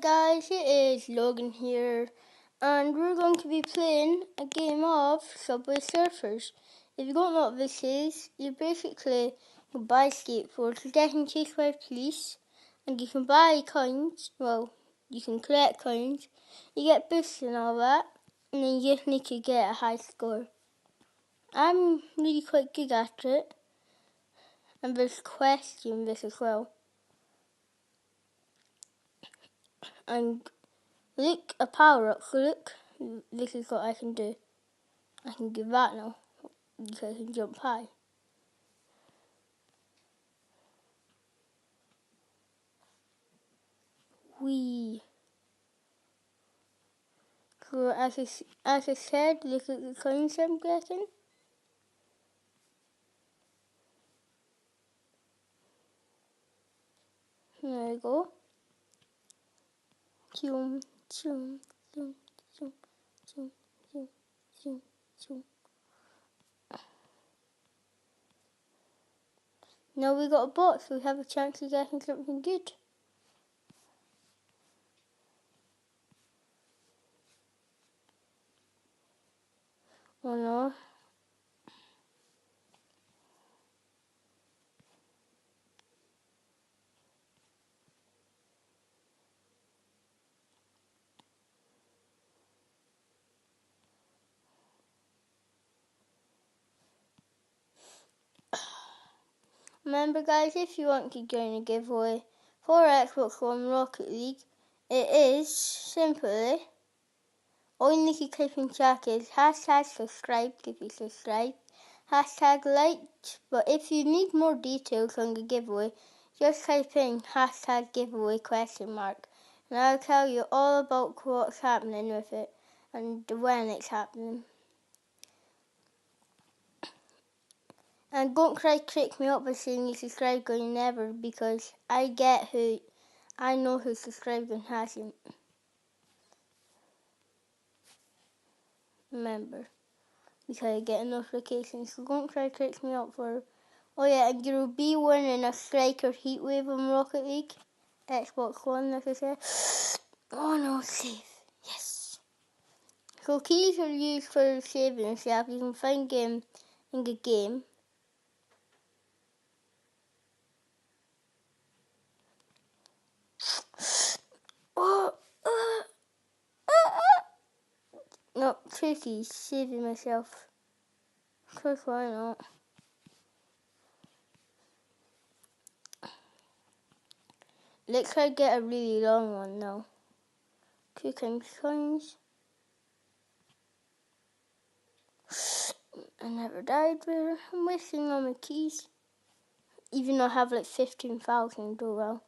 guys, it is Logan here, and we're going to be playing a game of Subway Surfers. If you don't know what this is, you basically can buy skateboards, getting chased by police, and you can buy coins, you can collect coins, you get boosts and all that, and then you just need to get a high score. I'm really quite good at it, and there's quests in this as well. And look, a power up. So look, this is what I can do. I can do that now, because I can jump high. Whee! So as I said, look at the coins I'm getting. There we go. Zoom, zoom, zoom, zoom, zoom, zoom, zoom, zoom. Now we got a bot, so we have a chance of getting something good. Oh no. Remember guys, if you want to join a giveaway for Xbox One Rocket League, it is simply, all you need to type in chat is #subscribe if you subscribe, #liked, but if you need more details on the giveaway, just type in #giveaway ? And I'll tell you all about what's happening with it and when it's happening. And don't try to trick me up by saying you subscribed or you never, because I know who subscribed and hasn't. Remember, because I get notifications, so don't try to trick me up for. Oh yeah, and you'll be winning a Striker Heatwave on Rocket League, Xbox One, like I said. Oh no, save, yes. So keys are used for saving yourself. You can find them in the game. No, tricky, saving myself. Cause why not? Let's try to get a really long one now. 2 times coins. I never died there. I'm wasting all my keys. Even though I have like 15,000, oh well.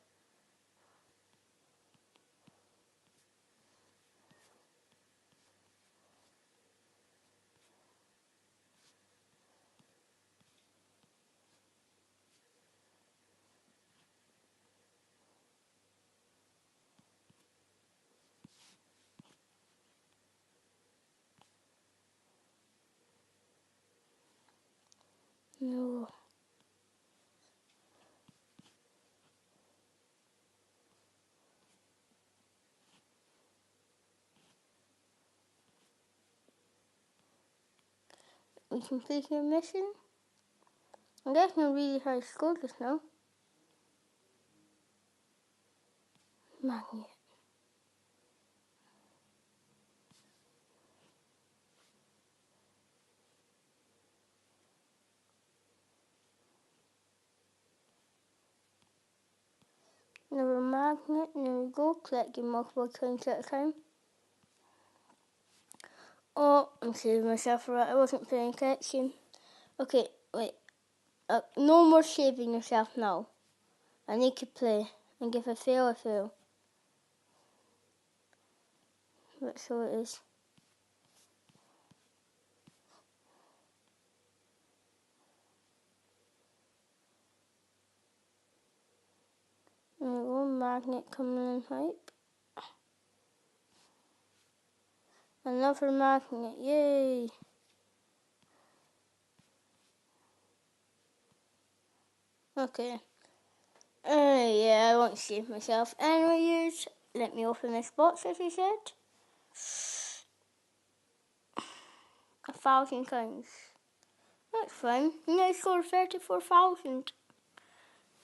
No. We completed a mission. I'm getting a really high score just now. Magnet. Another magnet. There we go. Collecting multiple coins at a time. Oh, I'm saving myself for that. I wasn't paying attention. Okay, wait. No more saving yourself now. I need to play. And if I fail, I fail. That's how it is. There we go. Magnet coming in hype. Another magnet. Yay. Okay. Yeah, I won't save myself. Anyways, let me open this box, as I said. 1,000 coins. That's fine. Now score 34,000.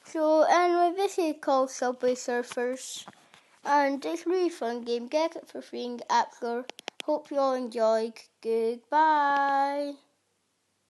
So anyway, this is called Subway Surfers. And it's a really fun game. Get it for free in the App Store. Hope you all enjoyed. Goodbye.